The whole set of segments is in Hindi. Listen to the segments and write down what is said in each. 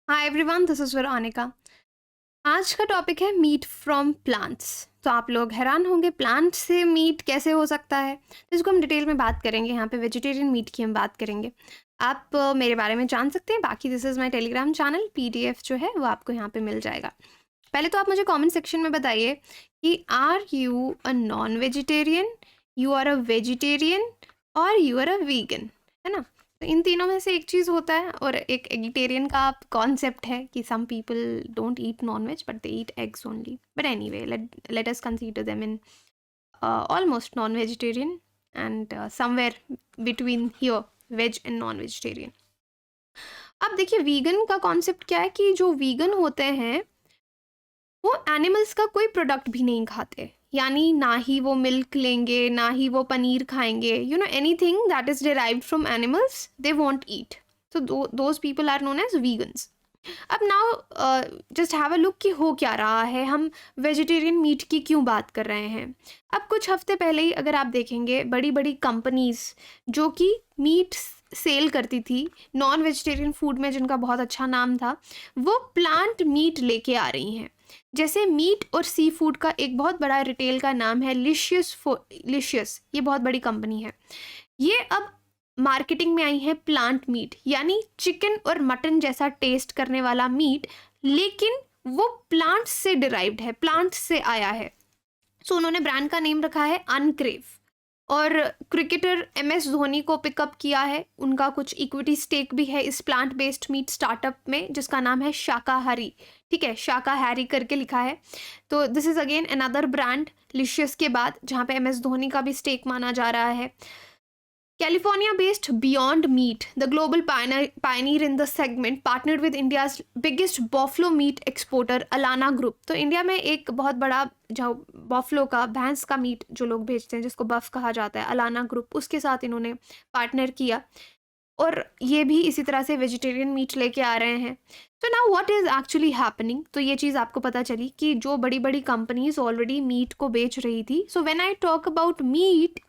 Hi everyone, this is Veronica. आज का टॉपिक है मीट फ्रॉम प्लांट्स। तो आप लोग हैरान होंगे प्लांट से मीट कैसे हो सकता है, तो इसको हम डिटेल में बात करेंगे। यहाँ पे वेजिटेरियन मीट की हम बात करेंगे। आप मेरे बारे में जान सकते हैं। बाकी this is my Telegram channel, PDF जो है वो आपको यहाँ पे मिल जाएगा। पहले तो आप मुझे कमेंट सेक्शन में बताइए कि are you a non vegetarian, you are a vegetarian और यू आर अ वीगन, है ना। तो इन तीनों में से एक चीज़ होता है और एक एगिटेरियन का कॉन्सेप्ट है कि some people don't eat non veg but they eat eggs only. But anyway, let us consider them in almost non vegetarian and somewhere between here veg and non vegetarian. अब देखिए वीगन का कॉन्सेप्ट क्या है कि जो वीगन होते हैं वो एनिमल्स का कोई प्रोडक्ट भी नहीं खाते, यानी ना ही वो मिल्क लेंगे, ना ही वो पनीर खाएंगे। You know anything that is derived from animals they want eat. तो those people are known as vegans. अब now just have a look कि हो क्या रहा है, हम वेजिटेरियन मीट की क्यों बात कर रहे हैं। अब कुछ हफ्ते पहले ही अगर आप देखेंगे, बड़ी बड़ी कंपनीज जो कि मीट सेल करती थी, नॉन वेजिटेरियन फूड में जिनका बहुत अच्छा नाम था, वो प्लांट मीट लेके आ रही हैं। जैसे मीट और सी फूड का एक बहुत बड़ा रिटेल का नाम है लिशियस, ये बहुत बड़ी कंपनी है। ये अब मार्केटिंग में आई है प्लांट मीट, यानी चिकन और मटन जैसा टेस्ट करने वाला मीट, लेकिन वो प्लांट से डिराइव्ड है, प्लांट से आया है। सो उन्होंने ब्रांड का नेम रखा है अनक्रेव। और क्रिकेटर एमएस धोनी को पिकअप किया है, उनका कुछ इक्विटी स्टेक भी है इस प्लांट बेस्ड मीट स्टार्टअप में जिसका नाम है शाकाहारी। ठीक है, शाकाहारी करके लिखा है। तो this is again another brand Licious के बाद जहाँ पे एमएस धोनी का भी स्टेक माना जा रहा है। California based Beyond Meat, the global pioneer in the segment, partnered with India's biggest buffalo meat exporter Alana Group। तो इंडिया में एक बहुत बड़ा जो बफलो का, भैंस का मीट जो लोग भेजते हैं जिसको बफ कहा जाता है, अलाना ग्रुप, उसके साथ इन्होंने पार्टनर किया और ये भी इसी तरह से वेजिटेरियन मीट लेके आ रहे हैं। तो now what is actually happening, तो ये चीज़ आपको पता चली कि जो बड़ी बड़ी कंपनीज ऑलरेडी मीट को बेच रही थी। So when I talk about meat,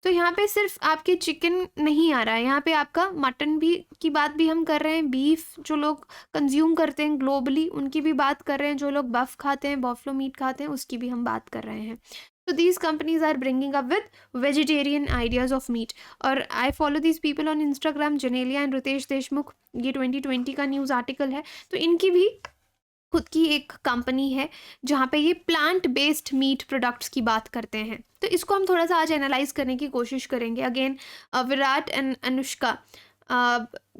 तो यहाँ पे सिर्फ आपके चिकन नहीं आ रहा है, यहाँ पे आपका मटन भी की बात भी हम कर रहे हैं, बीफ जो लोग कंज्यूम करते हैं ग्लोबली उनकी भी बात कर रहे हैं, जो लोग बफ खाते हैं, बफलो मीट खाते हैं, उसकी भी हम बात कर रहे हैं। तो these companies are bringing up with vegetarian ideas of meat. और I follow these people on Instagram, Genelia and Riteish Deshmukh, ये 2020 का न्यूज़ आर्टिकल है। तो इनकी भी खुद की एक कंपनी है जहाँ पे ये प्लांट बेस्ड मीट प्रोडक्ट्स की बात करते हैं। तो इसको हम थोड़ा सा आज एनालाइज करने की कोशिश करेंगे। अगेन विराट एंड अनुष्का,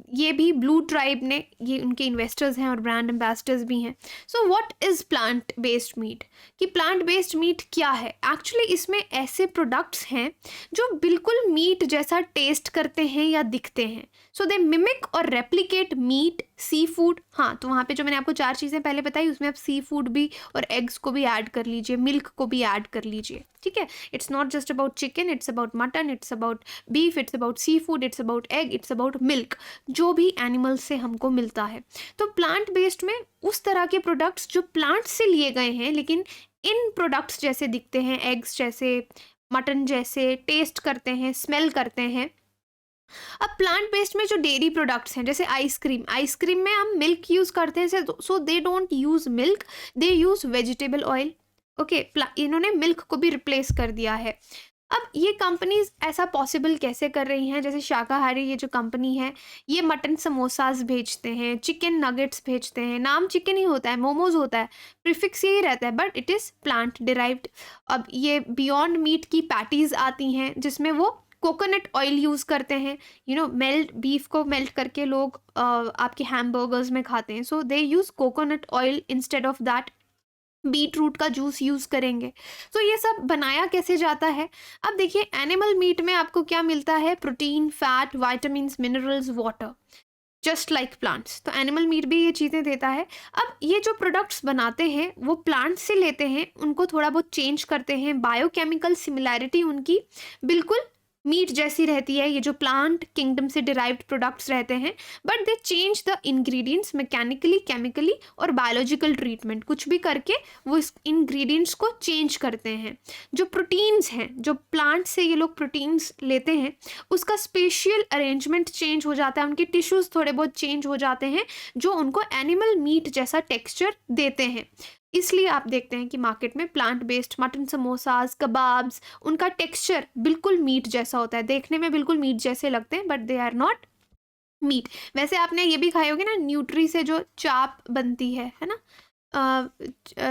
ये भी ब्लू ट्राइब ने, ये उनके इन्वेस्टर्स हैं और ब्रांड एम्बेसडर्स भी हैं। So what is plant based meat, कि प्लांट बेस्ड मीट क्या है एक्चुअली। इसमें ऐसे प्रोडक्ट्स हैं जो बिल्कुल मीट जैसा टेस्ट करते हैं या दिखते हैं। सो दे मिमिक और रेप्लिकेट मीट, सी फूड। हाँ, तो वहाँ पे जो मैंने आपको 4 चीज़ें पहले बताई उसमें आप सी फूड भी और एग्स को भी ऐड कर लीजिए, मिल्क को भी ऐड कर लीजिए। ठीक है, it's not just about chicken, it's about mutton, it's about beef, it's about seafood, it's about egg, it's about milk, जो भी एनिमल से हमको मिलता है। तो प्लांट बेस्ड में उस तरह के प्रोडक्ट्स जो प्लांट से लिए गए हैं लेकिन इन प्रोडक्ट्स जैसे दिखते हैं, एग्स जैसे, मटन जैसे टेस्ट करते हैं, स्मेल करते हैं। अब प्लांट बेस्ड में जो डेयरी प्रोडक्ट्स हैं, जैसे आइसक्रीम, आइसक्रीम में हम मिल्क यूज़ करते हैं, so they don't use milk, they use vegetable oil. Okay, इन्होंने मिल्क को भी रिप्लेस कर दिया है। अब ये कंपनीज ऐसा पॉसिबल कैसे कर रही हैं, जैसे शाकाहारी ये जो कंपनी है, ये मटन समोसाज भेजते हैं, चिकन नगेट्स भेजते हैं, नाम चिकन ही होता है, मोमोज होता है, प्रीफिक्स यही रहता है, but it is plant derived. अब ये बियॉन्ड मीट की पैटीज आती हैं जिसमें वो कोकोनट ऑयल यूज़ करते हैं। यू नो, मेल्ट बीफ को मेल्ट करके लोग आपके हैमबर्गर्स में खाते हैं, so they use coconut oil instead of that, beetroot का जूस यूज़ करेंगे। तो ये सब बनाया कैसे जाता है। अब देखिए एनिमल मीट में आपको क्या मिलता है, protein, fat, vitamin, minerals, water, just like plants. तो एनिमल मीट भी ये चीज़ें देता है। अब ये जो प्रोडक्ट्स बनाते हैं वो प्लांट से लेते हैं, उनको थोड़ा बहुत चेंज करते हैं, बायोकेमिकल सिमिलैरिटी उनकी बिल्कुल मीट जैसी रहती है, ये जो प्लांट किंगडम से डिराइव्ड प्रोडक्ट्स रहते हैं, but they change the ingredients mechanically, chemically और बायोलॉजिकल ट्रीटमेंट, कुछ भी करके वो इस इंग्रेडिएंट्स को चेंज करते हैं। जो प्रोटीन्स हैं, जो प्लांट से ये लोग प्रोटीन्स लेते हैं, उसका स्पेशियल अरेंजमेंट चेंज हो जाता है, उनके टिश्यूज थोड़े बहुत चेंज हो जाते हैं, जो उनको एनिमल मीट जैसा टेक्सचर देते हैं। इसलिए आप देखते हैं कि मार्केट में plant based mutton samosas, kebabs, उनका टेक्सचर बिल्कुल मीट जैसा होता है, देखने में बिल्कुल मीट जैसे लगते हैं, but they are not meat. वैसे आपने ये भी खाए होगे ना, न्यूट्री से जो चाप बनती है ना,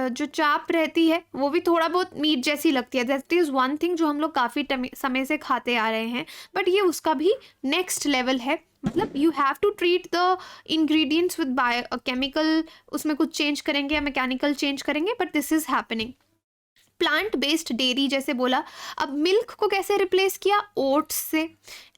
जो चाप रहती है वो भी थोड़ा बहुत मीट जैसी लगती है। दैट इज़ वन थिंग जो हम लोग काफ़ी समय से खाते आ रहे हैं, बट ये उसका भी नेक्स्ट लेवल है। मतलब you have to treat the ingredients with biochemical, उसमें कुछ चेंज करेंगे या मैकेनिकल चेंज करेंगे, but this is happening. Plant based dairy जैसे बोला, अब मिल्क को कैसे रिप्लेस किया? ओट्स से,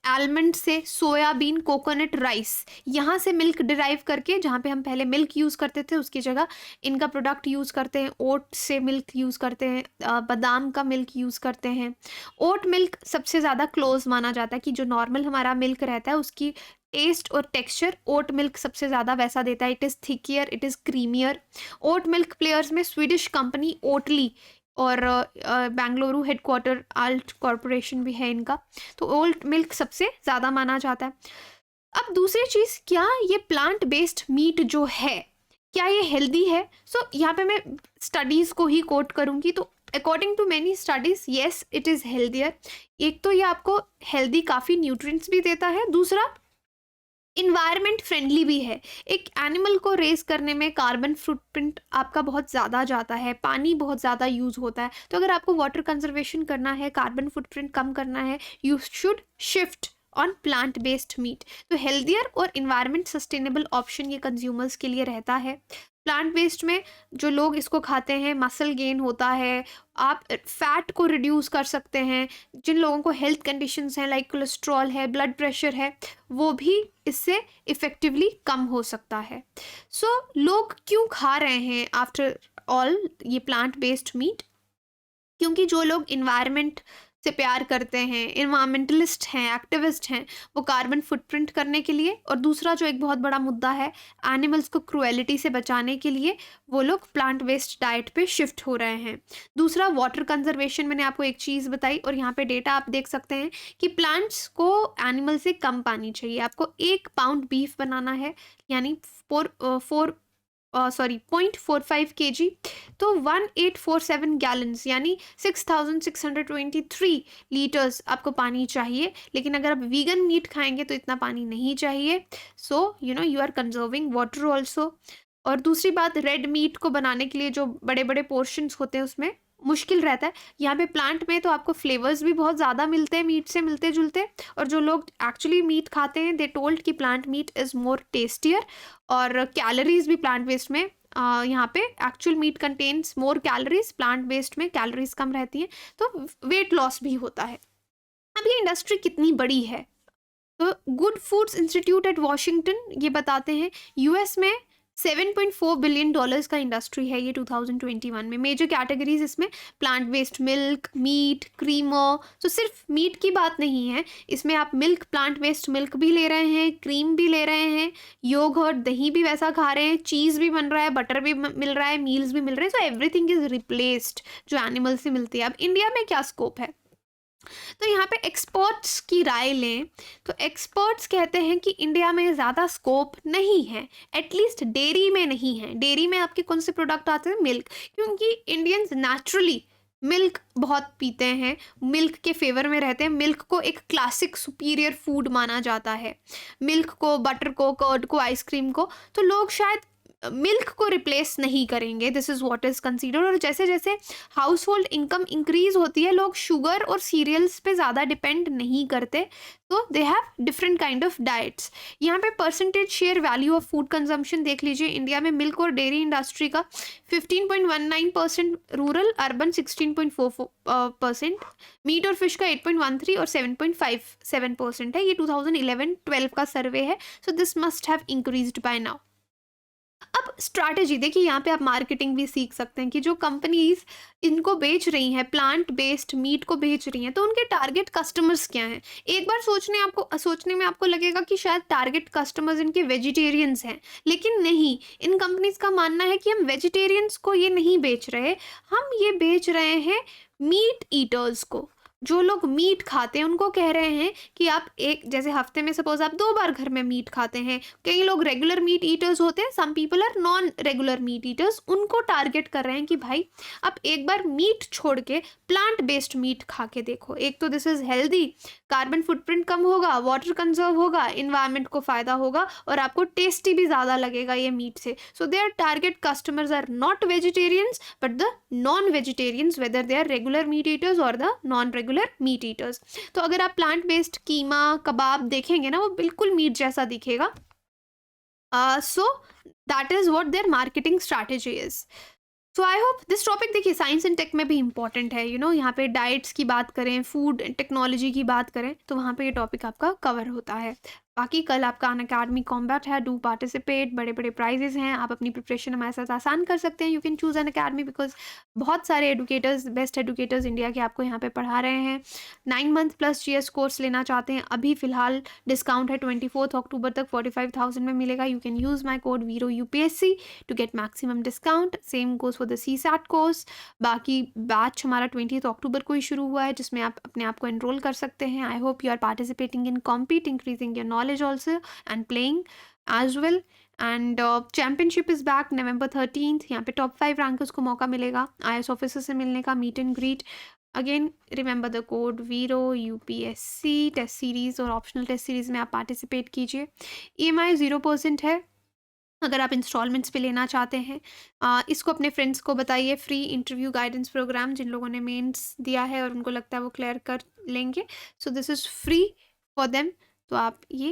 आलमंड से, सोयाबीन, कोकोनट, राइस, यहाँ से मिल्क डिराइव करके, जहाँ पे हम पहले मिल्क यूज़ करते थे उसकी जगह इनका प्रोडक्ट यूज़ करते हैं। ओट से मिल्क यूज़ करते हैं, बादाम का मिल्क यूज़ करते हैं। ओट मिल्क सबसे ज़्यादा क्लोज माना जाता है कि जो नॉर्मल हमारा मिल्क रहता है उसकी टेस्ट और टेक्सचर ओट मिल्क सबसे ज़्यादा वैसा देता है। It is thicker, it is creamier. Oat milk players में स्वीडिश कंपनी ओटली और बेंगलुरु हेडक्वार्टर आल्ट कॉरपोरेशन भी है इनका, तो ओल्ड मिल्क सबसे ज़्यादा माना जाता है। अब दूसरी चीज़, क्या ये प्लांट बेस्ड मीट जो है क्या ये हेल्दी है? सो यहाँ पे मैं स्टडीज़ को ही कोट करूँगी, तो according to many studies yes it is healthier. एक तो ये आपको हेल्दी काफ़ी न्यूट्रिएंट्स भी देता है, दूसरा इन्वायरमेंट फ्रेंडली भी है। एक एनिमल को रेस करने में कार्बन फुटप्रिंट आपका बहुत ज़्यादा जाता है, पानी बहुत ज़्यादा यूज़ होता है, तो अगर आपको वाटर कंजर्वेशन करना है, कार्बन फुटप्रिंट कम करना है, you should shift on plant based meat. तो हेल्दियर और इन्वायरमेंट सस्टेनेबल ऑप्शन ये कंज्यूमर्स के लिए रहता है। प्लांट बेस्ड में जो लोग इसको खाते हैं मसल गेन होता है, आप फैट को रिड्यूस कर सकते हैं। जिन लोगों को हेल्थ कंडीशंस हैं लाइक कोलेस्ट्रॉल है, ब्लड प्रेशर है, वो भी इससे इफ़ेक्टिवली कम हो सकता है। सो लोग क्यों खा रहे हैं आफ्टर ऑल ये प्लांट बेस्ड मीट? क्योंकि जो लोग इन्वायरमेंट से प्यार करते हैं, इन्वायरमेंटलिस्ट हैं, एक्टिविस्ट हैं, वो कार्बन फुटप्रिंट करने के लिए, और दूसरा जो एक बहुत बड़ा मुद्दा है एनिमल्स को क्रुएलिटी से बचाने के लिए, वो लोग प्लांट बेस्ड डाइट पे शिफ्ट हो रहे हैं। दूसरा वाटर कंजर्वेशन, मैंने आपको एक चीज़ बताई और यहाँ पे डेटा आप देख सकते हैं कि प्लांट्स को एनिमल से कम पानी चाहिए। आपको 1 पाउंड बीफ बनाना है यानी 0.45 kg, तो 1847 गैलन्स यानी 6623 लीटर्स आपको पानी चाहिए। लेकिन अगर आप वीगन मीट खाएंगे तो इतना पानी नहीं चाहिए। So you are conserving water also. और दूसरी बात, रेड मीट को बनाने के लिए जो बड़े बड़े पोर्शंस होते हैं उसमें मुश्किल रहता है। यहाँ पे प्लांट में तो आपको फ्लेवर्स भी बहुत ज़्यादा मिलते हैं मीट से मिलते जुलते, और जो लोग एक्चुअली मीट खाते हैं दे टोल्ड कि plant meat is more tastier. और कैलोरीज भी प्लांट बेस्ड में यहाँ पे actual meat contains more calories, plant based में कैलोरीज कम रहती हैं, तो वेट लॉस भी होता है। अब ये इंडस्ट्री कितनी बड़ी है, तो good foods institute eight Washington ये बताते हैं यूएस में $7.4 बिलियन का इंडस्ट्री है ये 2021 में। मेजर कैटेगरीज इसमें plant based milk, meat, creamer. तो सिर्फ मीट की बात नहीं है, इसमें आप मिल्क, प्लांट बेस्ड मिल्क भी ले रहे हैं, क्रीम भी ले रहे हैं, योगर्ट, दही भी वैसा खा रहे हैं, चीज़ भी बन रहा है, बटर भी मिल रहा है, मील्स भी मिल रहे हैं। सो एवरीथिंग इज रिप्लेस्ड जो एनिमल से मिलती है। अब इंडिया में क्या स्कोप है, तो यहाँ पे एक्सपर्ट्स की राय लें तो एक्सपर्ट्स कहते हैं कि इंडिया में ज़्यादा स्कोप नहीं है, एटलीस्ट डेयरी में नहीं है। डेयरी में आपके कौन से प्रोडक्ट आते हैं? मिल्क, क्योंकि इंडियंस नेचुरली मिल्क बहुत पीते हैं, मिल्क के फेवर में रहते हैं। मिल्क को एक क्लासिक सुपीरियर फूड माना जाता है, मिल्क को, बटर को, कर्ड को, आइसक्रीम को, तो लोग शायद मिल्क को रिप्लेस नहीं करेंगे। This is what is considered. और जैसे जैसे हाउस होल्ड इनकम इंक्रीज होती है, लोग शुगर और सीरियल्स पे ज़्यादा डिपेंड नहीं करते, तो they have different kind of diets. यहाँ पे percentage share value of food consumption देख लीजिए। इंडिया में मिल्क और डेयरी इंडस्ट्री का 15.19% रूरल, अर्बन 16.44%, मीट और फिश का 8.13 और 7.57% है। ये 2011-12 का सर्वे है, so this must have increased by now. अब स्ट्रैटेजी देखिए, यहाँ पे आप मार्केटिंग भी सीख सकते हैं कि जो कंपनीज इनको बेच रही हैं, प्लांट बेस्ड मीट को बेच रही हैं, तो उनके टारगेट कस्टमर्स क्या हैं। एक बार सोचने में आपको लगेगा कि शायद टारगेट कस्टमर्स इनके वेजिटेरियंस हैं, लेकिन नहीं। इन कंपनीज का मानना है कि हम वेजिटेरियंस को ये नहीं बेच रहे, हम ये बेच रहे हैं मीट ईटर्स को। जो लोग मीट खाते हैं उनको कह रहे हैं कि आप एक जैसे हफ्ते में सपोज आप 2 बार घर में मीट खाते हैं, कई लोग रेगुलर मीट ईटर्स होते हैं, some people are non regular meat eaters, उनको टारगेट कर रहे हैं कि भाई आप एक बार मीट छोड़ के प्लांट बेस्ड मीट खा के देखो। एक तो this is healthy, carbon footprint कम होगा, वाटर कंजर्व होगा, इन्वायरमेंट को फायदा होगा और आपको टेस्टी भी ज़्यादा लगेगा ये मीट से। So their target customers are not vegetarians but the non vegetarians, whether they are regular meat eaters और the non regular meat eaters. तो अगर आप प्लांट बेस्ड कीमा कबाब देखेंगे ना, वो बिल्कुल मीट जैसा दिखेगा। So that is what their marketing strategy is. So I hope this topic देखिए साइंस एंड टेक में भी इंपॉर्टेंट है। यहाँ पे डाइट्स की बात करें, फूड टेक्नोलॉजी की बात करें, तो वहाँ पे ये टॉपिक आपका कवर होता है। बाकी कल आपका अनअकैडमी कॉम्बैट है, डू पार्टिसिपेट, बड़े बड़े प्राइजेस हैं, आप अपनी प्रिपरेशन हमारे साथ आसान कर सकते हैं। You can choose Unacademy because बहुत सारे एडुकेटर्स, बेस्ट एडुकेटर्स इंडिया के आपको यहाँ पे पढ़ा रहे हैं। 9 मंथ प्लस GS कोर्स लेना चाहते हैं, अभी फिलहाल डिस्काउंट है, 24 अक्टूबर तक 45,000 में मिलेगा। You can use my code veero UPSC to get maximum discount. Same goes for the CSAT course. बाकी बैच हमारा 20 अक्टूबर को ही शुरू हुआ है, जिसमें आप अपने आप को एनरोल कर सकते हैं। I hope you are participating in compete, increasing your knowledge also and playing as well. And championship is back November 13th। यहाँ पे top 5 रैंकर्स को मौका मिलेगा IAS ऑफिसर से मिलने का, meet and greet. Again remember the code veero UPSC। Test series और ऑप्शनल टेस्ट सीरीज में आप पार्टिसिपेट कीजिए। EMI 0% है अगर आप इंस्टॉलमेंट्स पे लेना चाहते हैं। इसको अपने फ्रेंड्स को बताइए। फ्री इंटरव्यू गाइडेंस प्रोग्राम, जिन लोगों ने मेंस दिया है और उनको लगता है वो क्लियर कर लेंगे, so this is free for them. तो आप ये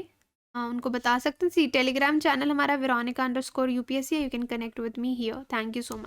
उनको बता सकते हैं। टेलीग्राम चैनल हमारा Veronica_UPSC है, you can connect with me here. Thank you so much.